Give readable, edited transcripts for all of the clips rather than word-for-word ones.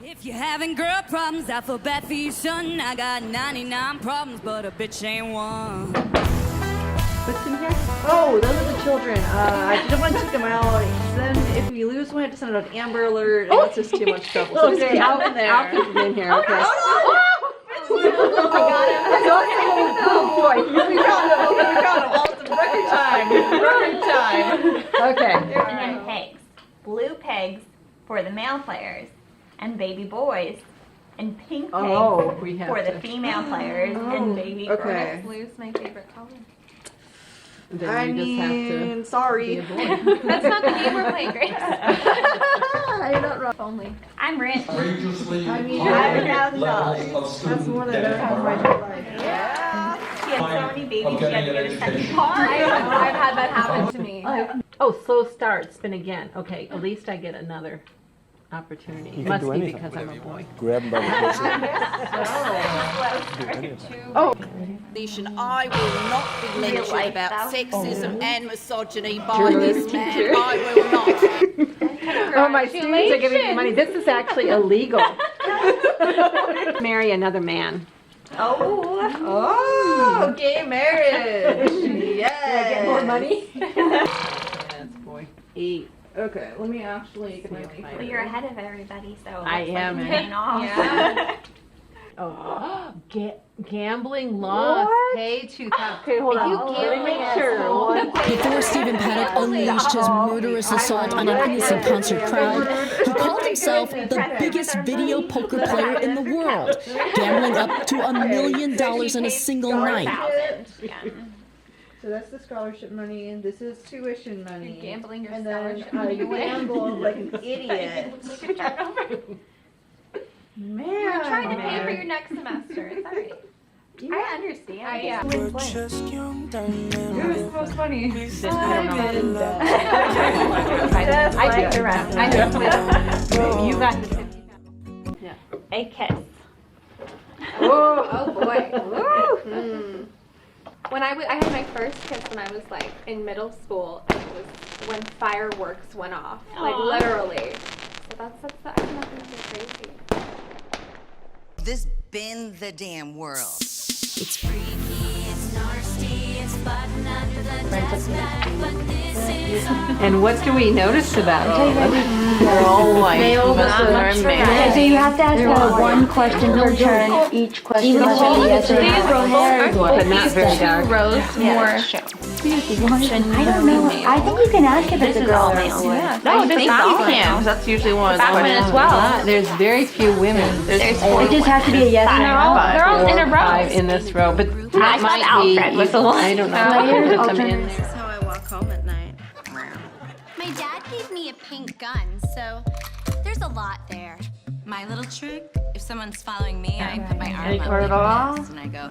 If you're having girl problems, alphabet for you, son. I got 99 problems, but a bitch ain't one. What's in here? Oh, those are the children. I didn't want to take them out. Then if we lose one, I have to send out an Amber Alert. And it's just too much trouble. So just keep them in there. I'll keep them in here. Okay. I got him. Oh boy. We got him. Awesome. Record time. Okay. And then pegs. Blue pegs for the male players, and baby boys, and pink pegs for the female players, and baby girls. Blue's my favorite color. Then you just have to sorry. be a boy. That's not the game we're playing, Grace. You're not wrong. Only. I'm rich. Outrageously I mean, $5,000. levels of student That's more than I've ever had in my whole life. Yeah. She had so many babies, she had to get a second I've car. had that happen to me. Oh, slow start, spin again. Okay, at least I get another opportunity. You can Must do be anything. because I'm a boy. Grab them by the I will not be lectured like about that. sexism and misogyny by this man. I will not. Oh, my students are giving me money. This is actually illegal. Marry another man. Oh, gay marriage. Yes. Get more money? Yes, boy. 8. Okay, let me actually get my Well, you're ahead of everybody, so it I looks like am, it's eh? paying off. Yeah. Oh, gambling loss. Pay 2,000. Okay, hold on. You gambling Before Stephen Paddock unleashed his murderous assault on an innocent concert crowd, he called himself the biggest video poker player in the world, gambling up to $1 million in a single night. So that's the scholarship money, and this is tuition money. You're gambling your and then scholarship money away. gamble like an idiot. Man, You're trying to pay for your next semester. It's alright. I understand. Yeah. Yours It was most funny. I don't know. I take the rest. You got the 50. Yeah. A kiss. Oh boy. When I had my first kiss when I was like in middle school, and it was when fireworks went off, like literally. So that's I'm not gonna be crazy. This been the damn world. It's freaky, it's nasty, it's fun under the desk, but this is And what do we notice about all of them? They're all like men. So you have to ask one question per turn. Each question must be yes or no. But not very dark. Rose more. I don't know. I think you can ask if it's a girl or a boy. No, this is all can. That's usually one. Batman as well. There's very few women. It just has to be a yes or no. They're all in a row. 5 in this row, but I that thought might Alfred be. was the one. I don't know. Players, Put them in alternates. there. That's how I walk home at night. My dad gave me a pink gun, so there's a lot there. my little trick. If someone's following me, I put my arm Record it up all? like this and I go.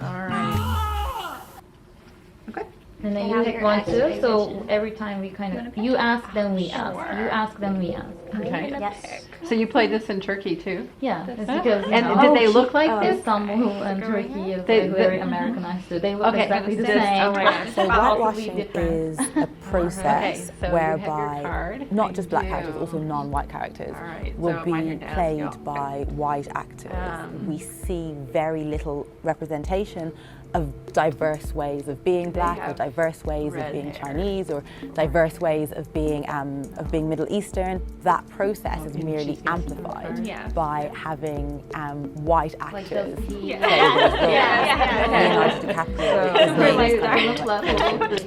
And then you hit 1, 2, so every time we kind of, you ask, then we ask. You ask, then we ask. Okay. Yes. So you played this in Turkey too? Yeah, it's because, you And know, did they look like there's this? some who in Turkey is They- very Americanized, so they look Okay, exactly the this- same. oh my gosh. So Probably whitewashing different. is a process so you have whereby your card. not just black You characters, do. also non-white characters All right, will so be mine are down, played yeah. by white actors. We see very little representation of diverse ways of being black, or have diverse ways of red being hair. Chinese, or diverse ways of being Middle Eastern. That process is merely amplified Yeah. by having white Like actors. those play teeth. Leonardo DiCaprio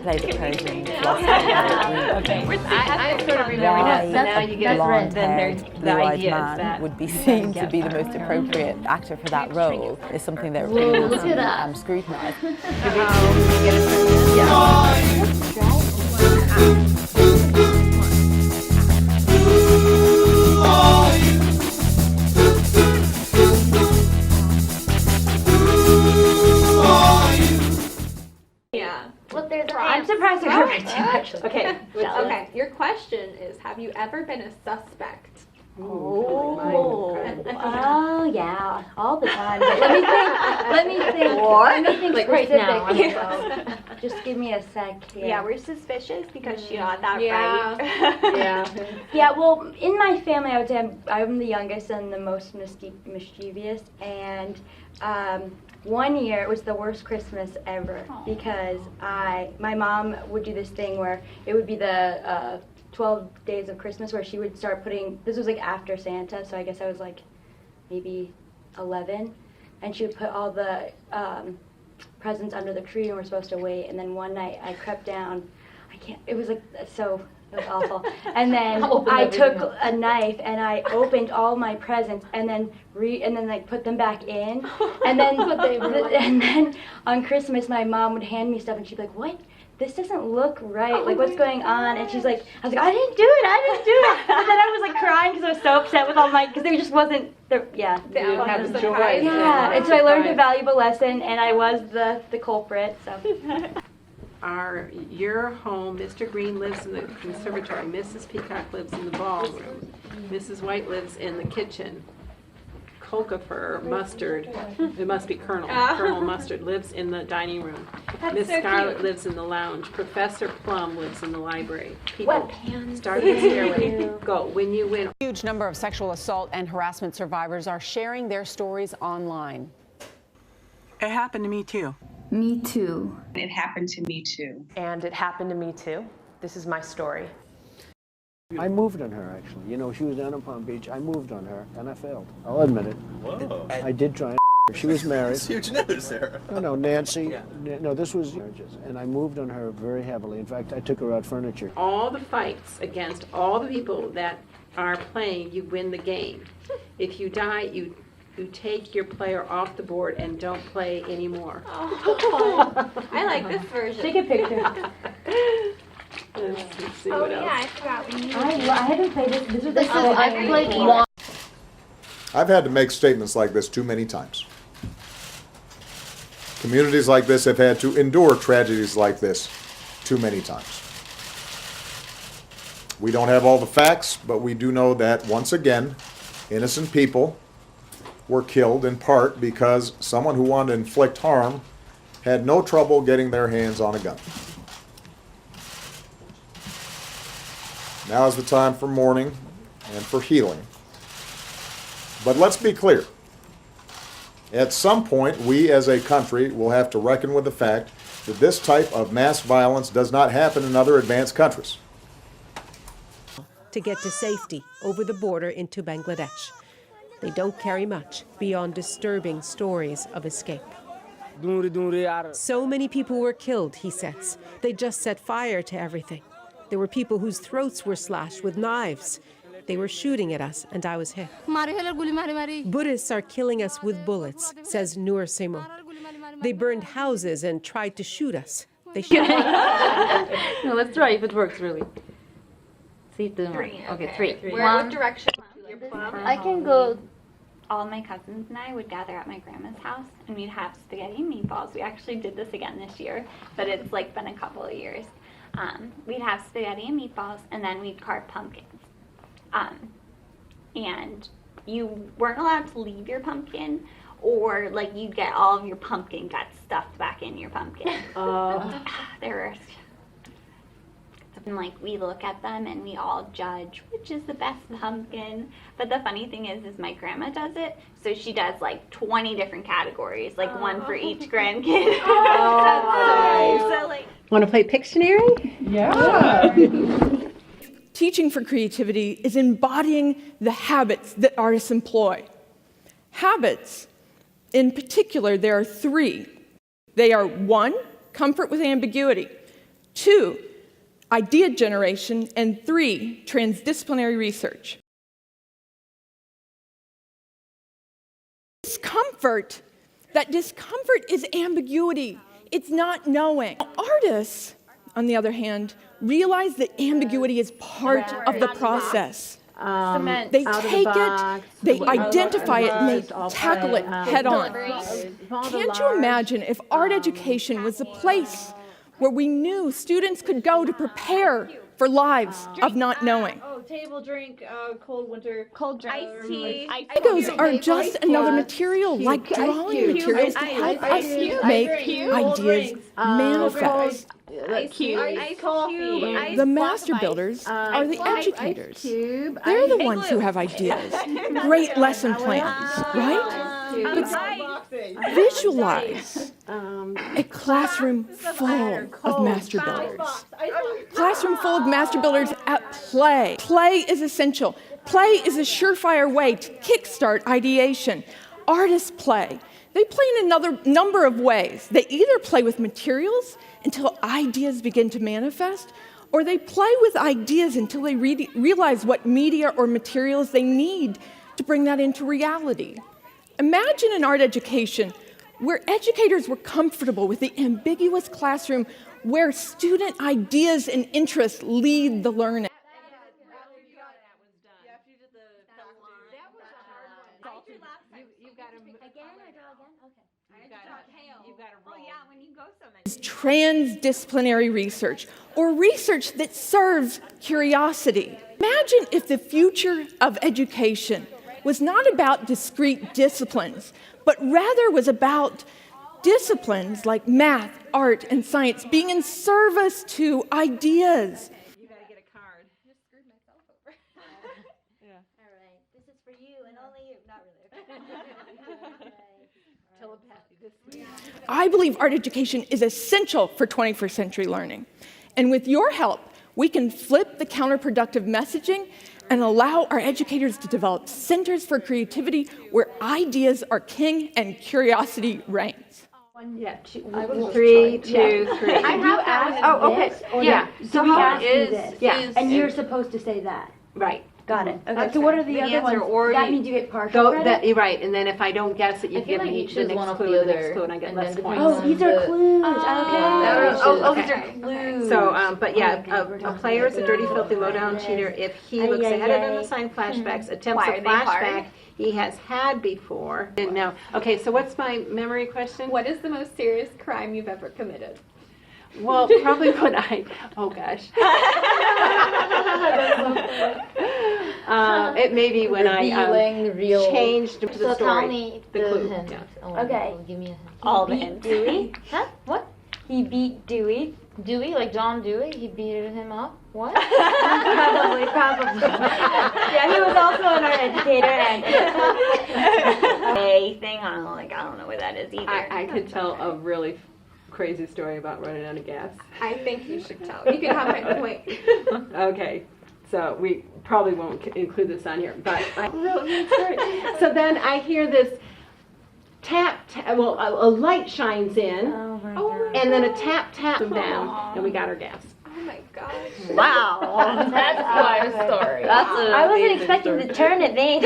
plays a Persian philosopher. Okay. I sort of remember that, so now you get blonde then haired, there's the blue-eyed idea is man that would be seen to be the most appropriate actor for that role is something that really look at that. scrutinized. Yeah. Look, I'm surprised you're right too, actually. Okay. Okay. Your question is, have you ever been a suspect? Oh, yeah, all the time. But let me think Like right specific. now, Just give me a sec here. Yeah, we're suspicious because she got that Yeah. right. Yeah, well, in my family, I would say I'm the youngest and the most mischievous. And one year, it was the worst Christmas ever because my mom would do this thing where it would be the 12 days of Christmas where she would start putting, this was like after Santa, so I guess I was like maybe 11, and she would put all the presents under the tree and we're supposed to wait. And then one night I crept down, it was like, so, it was awful. And then I took a knife and I opened all my presents and then like put them back in. And then and then on Christmas my mom would hand me stuff and she'd be like, "What? This doesn't look right. Like, what's going on?" And she's like, I was like, I didn't do it. And then I was like crying because I was so upset with all because there just wasn't, you didn't have the joy. Yeah, and so I learned a valuable lesson and I was the culprit, so. Your home, Mr. Green lives in the conservatory, Mrs. Peacock lives in the ballroom, Mrs. White lives in the kitchen. Keifer Mustard, it must be Colonel Mustard lives in the dining room. Miss Scarlet lives in the lounge. Professor Plum lives in the library. People, start the stairway. Go. When you win. A huge number of sexual assault and harassment survivors are sharing their stories online. It happened to me too. Me too. It happened to me too. And it happened to me too. This is my story. I moved on her, actually. You know, she was down in Palm Beach. I moved on her, and I failed. I'll admit it. Whoa. I did try and her. She was married. That's huge news, Sarah. No, Nancy. No, this was marriages. And I moved on her very heavily. In fact, I took her out furniture. All the fights against all the people that are playing, you win the game. If you die, you take your player off the board and don't play anymore. Oh, I like this version. Take a picture. Let's see what else. I forgot we needed I haven't played this. I've played one. I've had to make statements like this too many times. Communities like this have had to endure tragedies like this too many times. We don't have all the facts, but we do know that, once again, innocent people were killed in part because someone who wanted to inflict harm had no trouble getting their hands on a gun. Now is the time for mourning and for healing. But let's be clear. At some point, we as a country will have to reckon with the fact that this type of mass violence does not happen in other advanced countries. To get to safety over the border into Bangladesh. They don't carry much beyond disturbing stories of escape. So many people were killed, he says. They just set fire to everything. There were people whose throats were slashed with knives. They were shooting at us, and I was hit. Buddhists are killing us with bullets, says Noor Simon. They burned houses and tried to shoot us. They shot. No, let's try if it works really. See if it doesn't work. Okay, 3. What direction? I can go. All my cousins and I would gather at my grandma's house and we'd have spaghetti and meatballs. We actually did this again this year, but it's like been a couple of years. We'd have spaghetti and meatballs and then we'd carve pumpkins. And you weren't allowed to leave your pumpkin, or like you'd get all of your pumpkin guts stuffed back in your pumpkin. There were, and like we look at them and we all judge which is the best pumpkin. But the funny thing is my grandma does it, so she does like 20 different categories, like one for each grandkid. So like, want to play Pictionary? Yeah. Teaching for creativity is embodying the habits that artists employ. Habits, in particular, there are 3. They are 1, comfort with ambiguity, 2, idea generation, and 3, transdisciplinary research. Discomfort, that discomfort is ambiguity. It's not knowing. Artists, on the other hand, realize that ambiguity is part of the process. They take it, they identify it, and they tackle it head on. Can't you imagine if art education was a place where we knew students could go to prepare for lives of not knowing? table drink, cold winter. Cold drink. Iced tea. Legos are just another material, like drawing materials, to help us make ideas manifest. The master builders are the educators. They're the ones who have ideas, great lesson plans, right? But visualize a classroom full of master builders. Classroom full of master builders at play. Play is essential. Play is a surefire way to kickstart ideation. Artists play. They play in another number of ways. They either play with materials until ideas begin to manifest, or they play with ideas until they realize what media or materials they need to bring that into reality. Imagine an art education where educators were comfortable with the ambiguous classroom where student ideas and interests lead the learning. Transdisciplinary research, or research that serves curiosity. Imagine if the future of education was not about discrete disciplines, but rather was about disciplines like math, art, and science being in service to ideas. You gotta get a card. I just screwed myself over. Yeah. All right, this is for you and only you. Not really. Telepathy this week. I believe art education is essential for 21st century learning. And with your help, we can flip the counterproductive messaging and allow our educators to develop centers for creativity where ideas are king and curiosity reigns. Yeah, 3, 2, 3. I have asked. Oh, okay. This, or Yeah. So how is this? Yeah. And you're supposed to say that. Right. Got it. Okay. So what are the other ones? Or That means you get partial credit? You're right, and then if I don't guess it, you give me the next clue, and I get less points. Oh, these are clues. Okay. These are clues. So, but yeah, a player is a dirty, filthy, low-down cheater if he looks ahead of unassigned flashbacks, attempts a flashback he has had before. And now, okay, so what's my memory question? What is the most serious crime you've ever committed? Well, probably when oh gosh. It may be when I changed the story. So tell me the clue. hint. Yeah. Okay. Give me a hint. All the hints. Dewey? Huh? What? He beat Dewey. Dewey, like John Dewey? He beat him up? What? Probably. Yeah, he was also an art educator and a thing. I don't know what that is either. I could tell a really crazy story about running out of gas. I think you should tell. You can have my point. Okay, so we probably won't include this on here, but so then I hear this tap, a light shines in, and then a tap down, and we got our gas. Oh my gosh. Wow. That's quite a story. I wasn't expecting to turn it, Nate.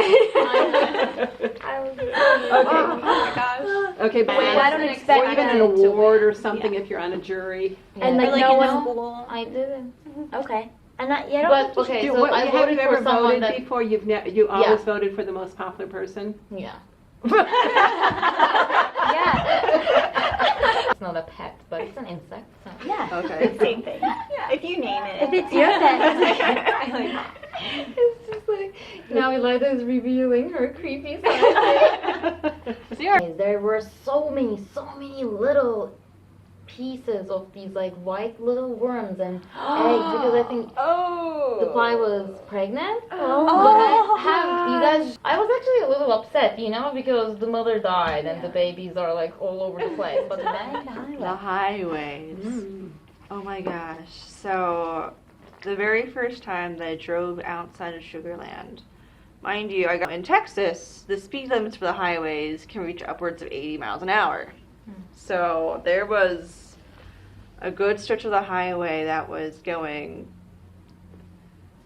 Oh my gosh. Okay, but I don't expect or even an award or something if you're on a jury. Yeah. And like no one. I didn't. Okay. And not yet. But okay, so I have voted you ever for someone voted that. before? You always voted for the most popular person. Yeah. Yeah. It's not a pet, but it's an insect. So. Yeah. Okay. Same thing. Yeah. If you name it. If it's your pet. It's just like now Eliza is revealing her creepy side. There were so many little pieces of these like white little worms and eggs because I think the fly was pregnant. But I was actually a little upset, because the mother died and the babies are like all over the place. But then the highways. Oh my gosh. So the very first time that I drove outside of Sugarland, mind you, I got in Texas, the speed limits for the highways can reach upwards of 80 miles an hour. So there was a good stretch of the highway that was going,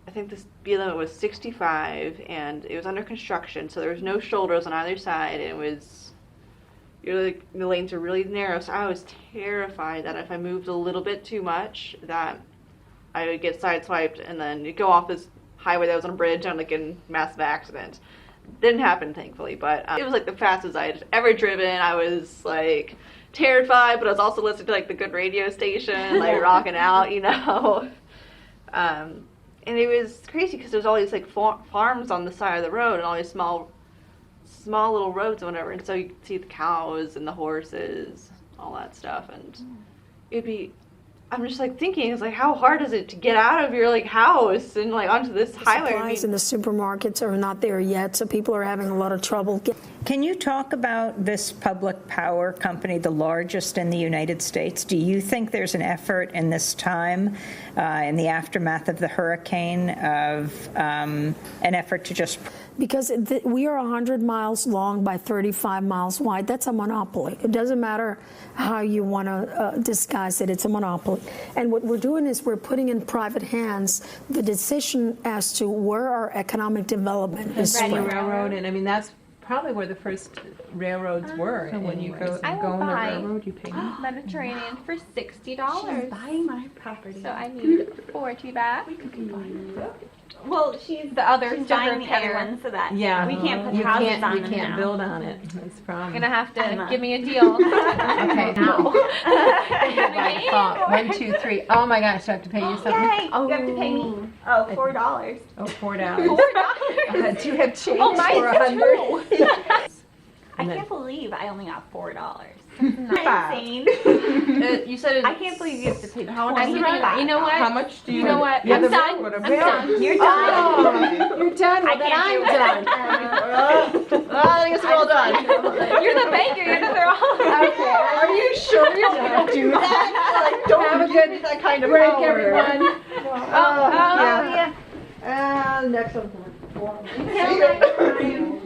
I think the speed limit was 65, and it was under construction, so there was no shoulders on either side, and the lanes are really narrow, so I was terrified that if I moved a little bit too much, that I would get sideswiped and then go off this highway that was on a bridge and like in massive accident. Didn't happen, thankfully, but it was like the fastest I had ever driven. I was like terrified, but I was also listening to like the good radio station, like rocking out, And it was crazy because there's all these like farms on the side of the road and all these small little roads and whatever. And so you could see the cows and the horses, all that stuff. And it'd be, I'm just like thinking, it's like, how hard is it to get out of your like house and like onto this highway? Supplies in the supermarkets are not there yet, so people are having a lot of trouble. Can you talk about this public power company, the largest in the United States? Do you think there's an effort in this time, in the aftermath of the hurricane, of an effort to just... Because we are 100 miles long by 35 miles wide. That's a monopoly. It doesn't matter how you want to disguise it. It's a monopoly. And what we're doing is we're putting in private hands the decision as to where our economic development is Ready spread. Railroad, and I mean that's probably where the first railroads were. And when you go on the railroad, you pay. Mediterranean for $60. She's buying my property. So I need 40 back. Well, she's the other she's buying the other one so that we can't put houses on you them can't now. build on it. That's the problem. You're gonna have to give me a deal. Okay, now. By default. 1, 2, 3. Oh my gosh, I have to pay you something. Yay! You have to pay me. Oh, $4. Oh, $4. Do you have change Oh, mine's for 100? I can't believe I only got $4. Five. Insane. You said I can't believe you have to pay. How much? You know what? How much do you? You know what? Yeah, I'm the done. railroad. I'm done. You're done. Oh, you're done. Well, then I'm done. I guess we're all done. You're the banker. You're the Okay. Are you sure you're gonna do that? Like, don't have a good that kind of break, power. everyone. Yeah. And next one. See you.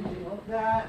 That.